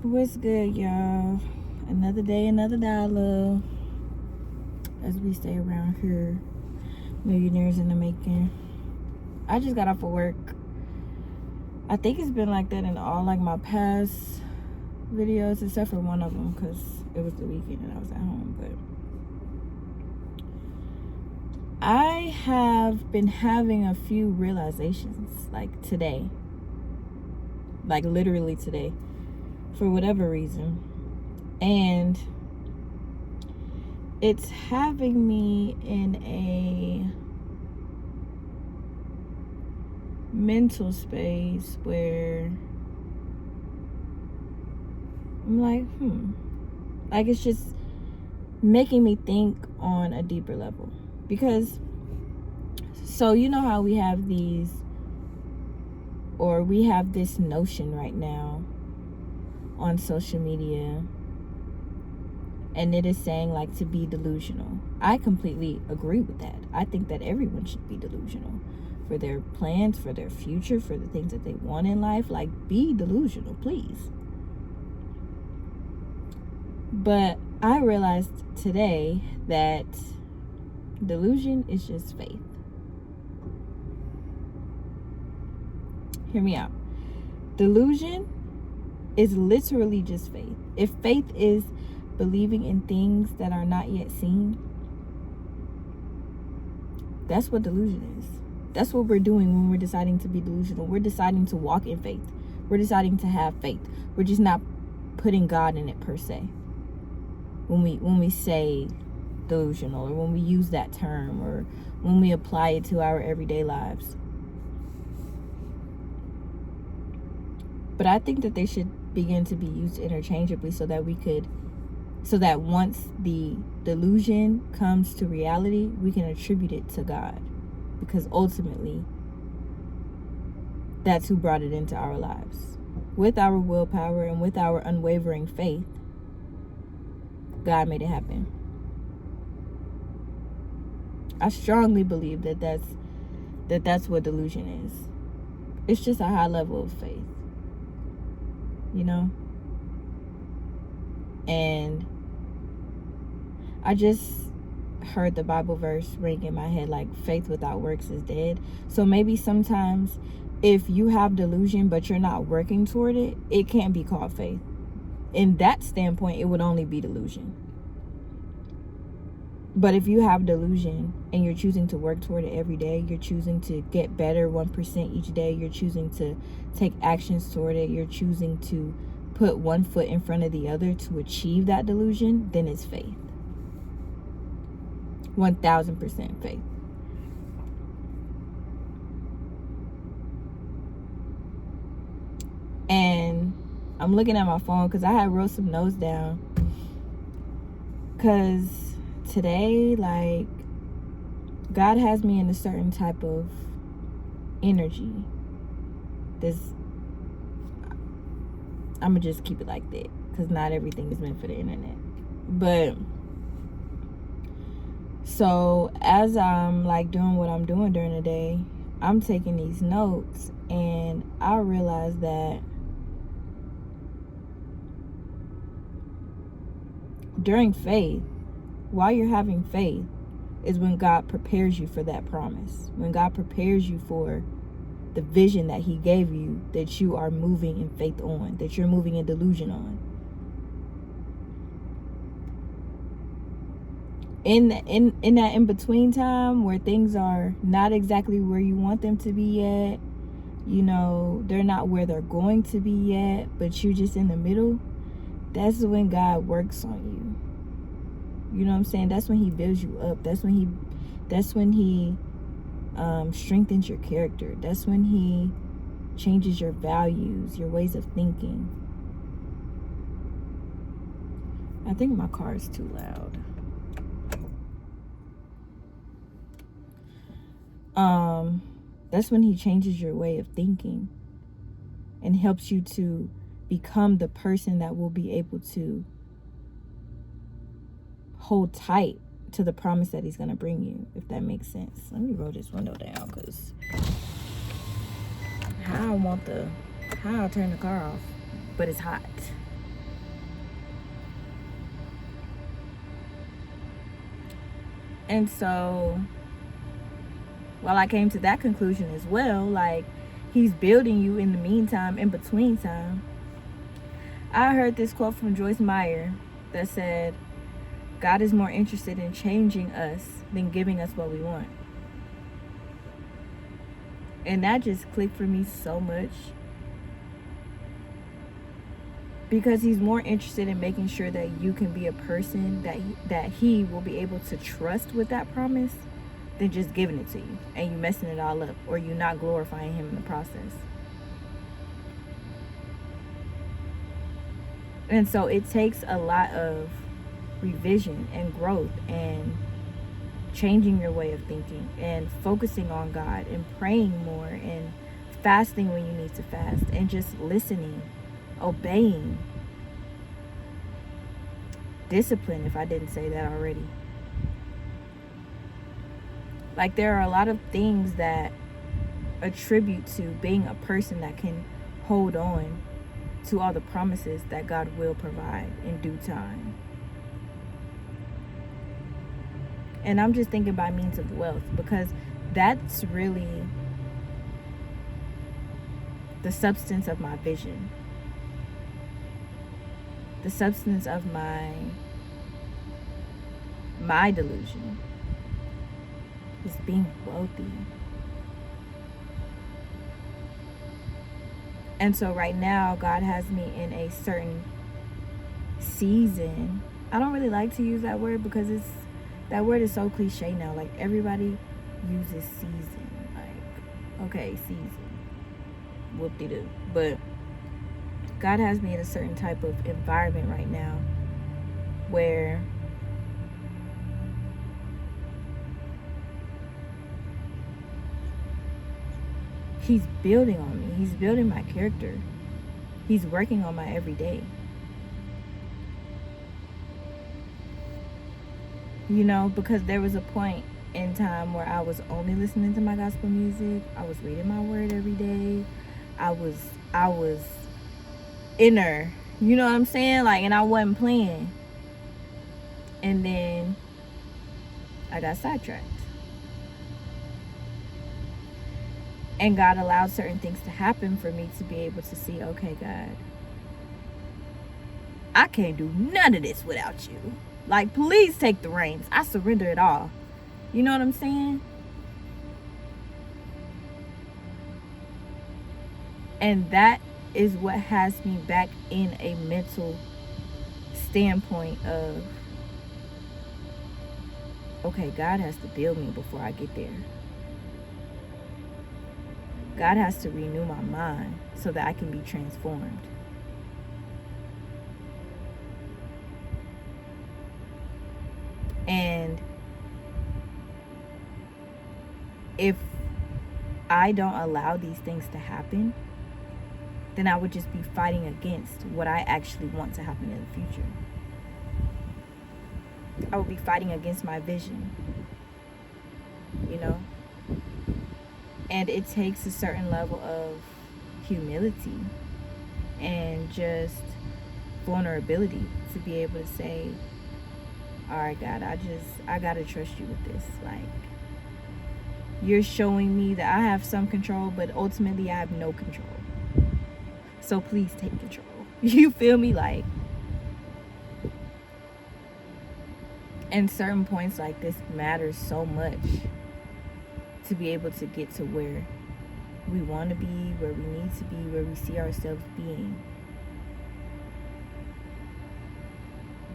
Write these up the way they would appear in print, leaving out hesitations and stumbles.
What's good, y'all? Another day, another dollar. As we stay around here, millionaires in the making. I just got off of work. I think it's been like that in all like my past videos, except for one of them because it was the weekend and I was at home. But I have been having a few realizations, like today, like literally today, for whatever reason. And it's having me in a mental space where I'm like, like it's just making me think on a deeper level. Because, so you know how we have these, or we have this notion right now on social media, and it is saying like to be delusional. I completely agree with that. I think that everyone should be delusional for their plans, for their future, for the things that they want in life. Like, be delusional, please. But I realized today that delusion is just faith. Hear me out. Delusion is literally just faith. If faith is believing in things that are not yet seen, that's what delusion is. That's what we're doing when we're deciding to be delusional. We're deciding to walk in faith. We're deciding to have faith. We're just not putting God in it per se. When we say delusional, or when we use that term, or when we apply it to our everyday lives. But I think that they should begin to be used interchangeably so that once the delusion comes to reality, we can attribute it to God. Because ultimately, that's who brought it into our lives. With our willpower and with our unwavering faith, God made it happen. I strongly believe that that's what delusion is. It's just a high level of faith. You know? And I just heard the Bible verse ring in my head, like faith without works is dead. So maybe sometimes if you have delusion but you're not working toward it, it can't be called faith. In that standpoint, it would only be delusion. But if you have delusion and you're choosing to work toward it every day, you're choosing to get better 1% each day, you're choosing to take actions toward it, you're choosing to put one foot in front of the other to achieve that delusion, then it's faith. 1000% faith. And I'm looking at my phone because I had wrote some notes down. Because today, like, God has me in a certain type of energy. I'm going to just keep it like that. Because not everything is meant for the internet. But so as I'm like doing what I'm doing during the day, I'm taking these notes, and I realize that during faith, while you're having faith, is when God prepares you for that promise. When God prepares you for the vision that He gave you, that you are moving in faith on, that you're moving in delusion on. In that in-between time where things are not exactly where you want them to be yet, you know, they're not where they're going to be yet, but you're just in the middle, that's when God works on you. You know what I'm saying? That's when He builds you up. That's when He strengthens your character. That's when He changes your values, your ways of thinking. I think my car is too loud. That's when He changes your way of thinking and helps you to become the person that will be able to hold tight to the promise that He's going to bring you, if that makes sense. Let me roll this window down, because how I turn the car off, but it's hot. And so, well, I came to that conclusion as well. Like, he's building you in the meantime, in between time. I heard this quote from Joyce Meyer that said, God is more interested in changing us than giving us what we want. And that just clicked for me so much. Because he's more interested in making sure that you can be a person that he will be able to trust with that promise than just giving it to you and you messing it all up, or you not glorifying him in the process. And so it takes a lot of revision and growth and changing your way of thinking and focusing on God and praying more and fasting when you need to fast and just listening, obeying, discipline, if I didn't say that already. Like, there are a lot of things that attribute to being a person that can hold on to all the promises that God will provide in due time. And I'm just thinking by means of wealth, because that's really the substance of my vision. The substance of my delusion is being wealthy. And so right now, God has me in a certain season. I don't really like to use that word because that word is so cliche now. Like, everybody uses season. Like, okay, season. Whoop-de-doo. But God has me in a certain type of environment right now where he's building on me. He's building my character. He's working on my everyday. You know, because there was a point in time where I was only listening to my gospel music. I was reading my word every day. I was inner, you know what I'm saying? Like, and I wasn't playing. And then I got sidetracked. And God allowed certain things to happen for me to be able to see, okay, God, I can't do none of this without you. Like, please take the reins. I surrender it all. You know what I'm saying? And that is what has me back in a mental standpoint of, okay, God has to build me before I get there. God has to renew my mind so that I can be transformed. And if I don't allow these things to happen, then I would just be fighting against what I actually want to happen in the future. I would be fighting against my vision, you know? And it takes a certain level of humility and just vulnerability to be able to say, all right, God, I gotta trust you with this. Like, you're showing me that I have some control, but ultimately I have no control. So please take control. You feel me? Like, and certain points like this matter so much to be able to get to where we want to be, where we need to be, where we see ourselves being.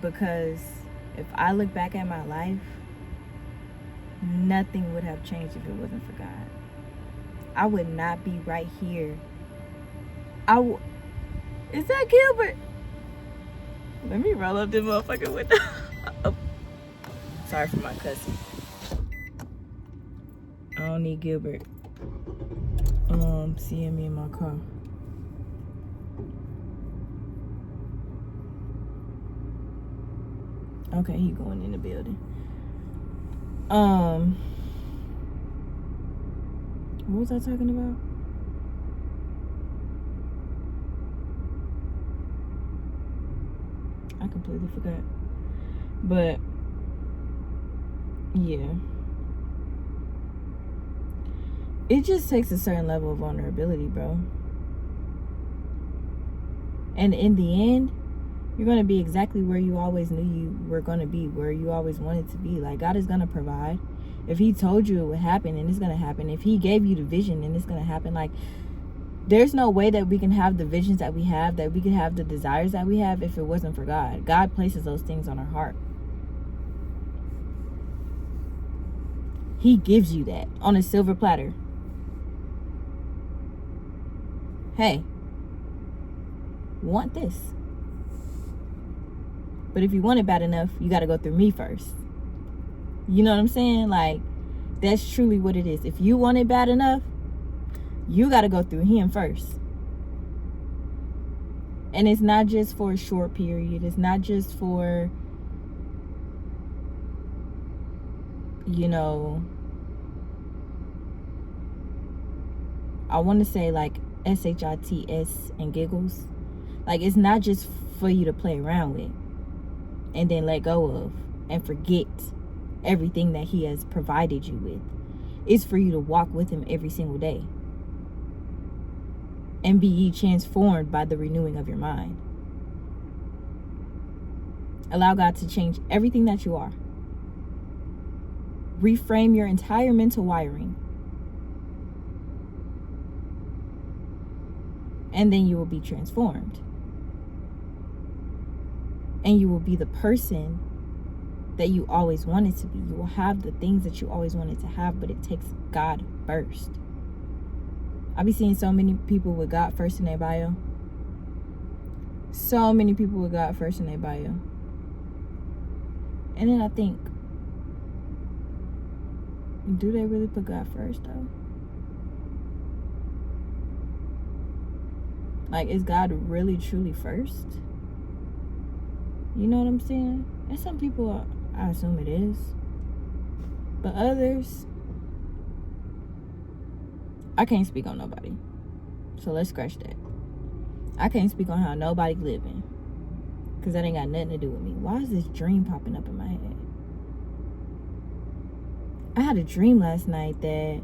Because if I look back at my life, nothing would have changed if it wasn't for God. I would not be right here. Is that Gilbert? Let me roll up this motherfucker with oh. Sorry for my cousin. I don't need Gilbert seeing me in my car. Okay, he going in the building. What was I talking about? I completely forgot. But Yeah. It just takes a certain level of vulnerability, bro. And in the end, you're going to be exactly where you always knew you were going to be, where you always wanted to be. Like, God is going to provide. If he told you it would happen, then it's going to happen. If he gave you the vision, then it's going to happen. Like, there's no way that we can have the visions that we have, that we can have the desires that we have, if it wasn't for God. God places those things on our heart. He gives you that on a silver platter. Hey, want this. But if you want it bad enough, you got to go through me first. You know what I'm saying? Like, that's truly what it is. If you want it bad enough, you got to go through him first. And it's not just for a short period. It's not just for, you know, I want to say like SHITS and giggles. Like, it's not just for you to play around with and then let go of and forget everything that he has provided you with. It's for you to walk with him every single day and be ye transformed by the renewing of your mind. Allow God to change everything that you are. Reframe your entire mental wiring. And then you will be transformed. And you will be the person that you always wanted to be. You will have the things that you always wanted to have, but it takes God first. I be seeing so many people with God first in their bio. So many people with God first in their bio. And then I think, do they really put God first though? Like, is God really truly first? You know what I'm saying? And some people, I assume it is. But others, I can't speak on nobody. So let's scratch that. I can't speak on how nobody living. Because that ain't got nothing to do with me. Why is this dream popping up in my head? I had a dream last night that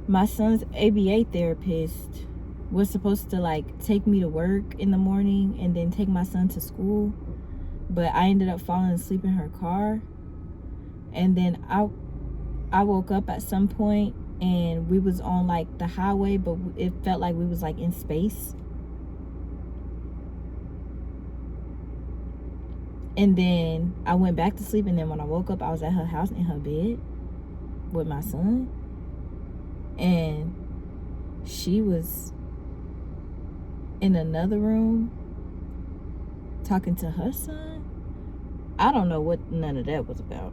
my son's ABA therapist was supposed to like take me to work in the morning and then take my son to school. But I ended up falling asleep in her car. And then I woke up at some point and we was on like the highway, but it felt like we was like in space. And then I went back to sleep, and then when I woke up, I was at her house in her bed with my son. And she was in another room talking to her son. I don't know what none of that was about,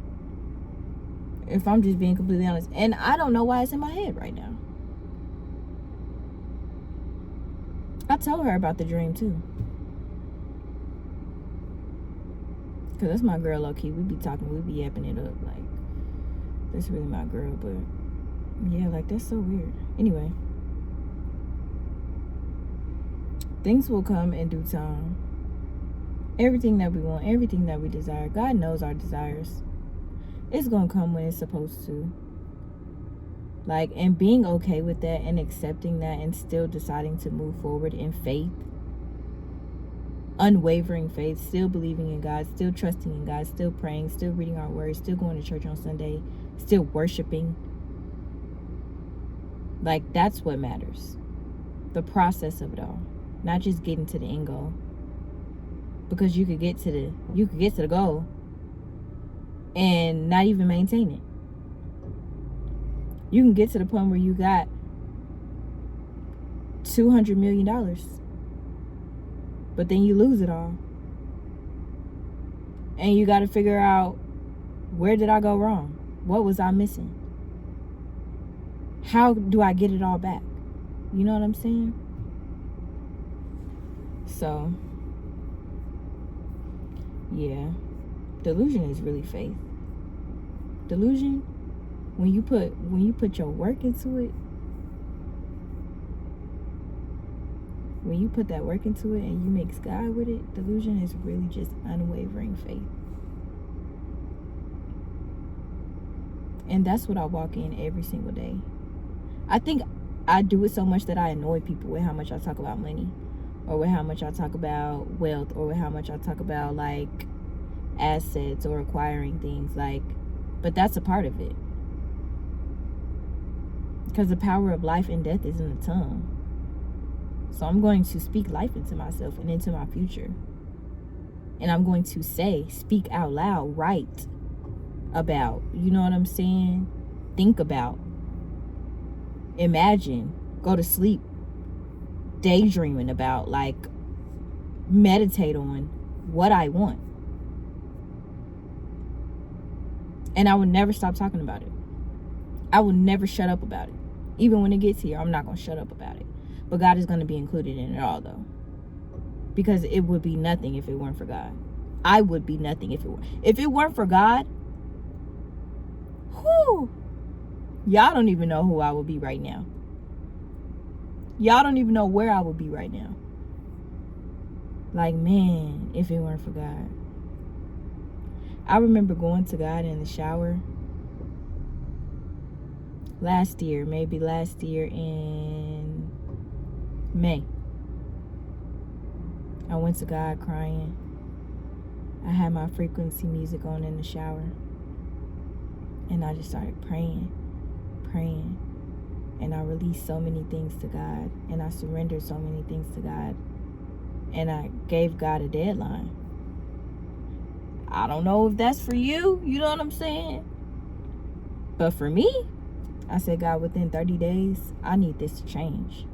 if I'm just being completely honest. And I don't know why it's in my head right now. I told her about the dream too, because that's my girl, low key. We be talking, we be yapping it up. Like, that's really my girl. But yeah, like, that's so weird. Anyway, things will come in due time. Everything that we want, everything that we desire, God knows our desires. It's gonna come when it's supposed to. Like, and being okay with that and accepting that and still deciding to move forward in faith. Unwavering faith, still believing in God, still trusting in God, still praying, still reading our words, still going to church on Sunday, still worshiping. Like, that's what matters. The process of it all. Not just getting to the end goal. Because you could get to the goal and not even maintain it. You can get to the point where you got $200 million, but then you lose it all. And you got to figure out, where did I go wrong? What was I missing? How do I get it all back? You know what I'm saying? So, yeah. Delusion is really faith. Delusion, when you put your work into it, when you put that work into it and you mix God with it, delusion is really just unwavering faith. And that's what I walk in every single day. I think I do it so much that I annoy people with how much I talk about money, or with how much I talk about wealth, or with how much I talk about like assets or acquiring things. Like, but that's a part of it. Because the power of life and death is in the tongue. So I'm going to speak life into myself and into my future. And I'm going to speak out loud, write about, you know what I'm saying? Think about, imagine, go to sleep, daydreaming about, like, meditate on what I want. And I will never stop talking about it. I will never shut up about it. Even when it gets here, I'm not going to shut up about it. But God is going to be included in it all, though. Because it would be nothing if it weren't for God. I would be nothing if it weren't. If it weren't for God, whew, y'all don't even know who I would be right now. Y'all don't even know where I would be right now. Like, man, if it weren't for God. I remember going to God in the shower last year in May. I went to God crying. I had my frequency music on in the shower. And I just started praying. And I released so many things to God. And I surrendered so many things to God. And I gave God a deadline. I don't know if that's for you. You know what I'm saying? But for me, I said, God, within 30 days, I need this to change.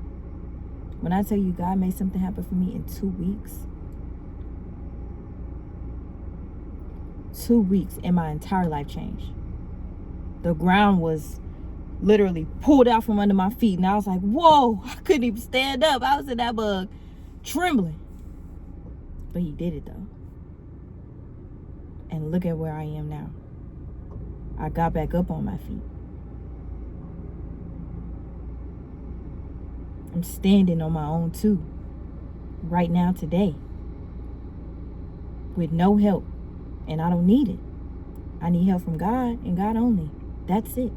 When I tell you God made something happen for me in 2 weeks. 2 weeks and my entire life changed. The ground was literally pulled out from under my feet. And I was like, whoa, I couldn't even stand up. I was in that bug trembling. But he did it though. And look at where I am now. I got back up on my feet. I'm standing on my own too. Right now, today. With no help. And I don't need it. I need help from God and God only. That's it.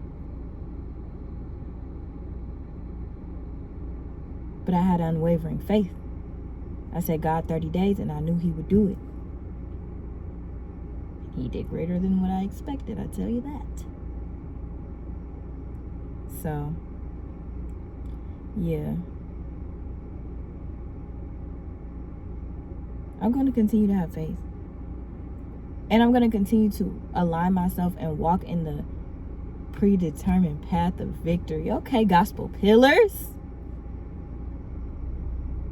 But I had unwavering faith. I said, God, 30 days, and I knew he would do it. He did greater than what I expected, I tell you that. So, yeah. I'm going to continue to have faith. And I'm going to continue to align myself and walk in the predetermined path of victory. Okay, gospel pillars.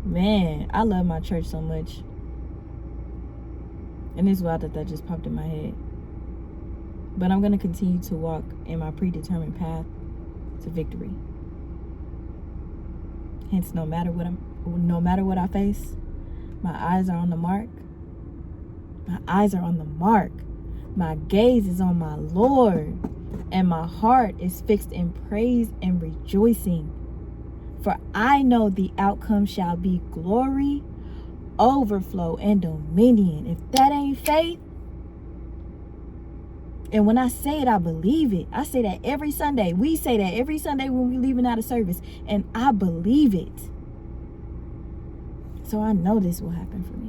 Man, I love my church so much. And it's wild that just popped in my head. But I'm going to continue to walk in my predetermined path to victory. Hence, no matter what I face, my eyes are on the mark. My eyes are on the mark. My gaze is on my Lord. And my heart is fixed in praise and rejoicing. For I know the outcome shall be glory, overflow, and dominion. If that ain't faith, and when I say it, I believe it. I say that every Sunday. We say that every Sunday when we're leaving out of service. And I believe it. So I know this will happen for me.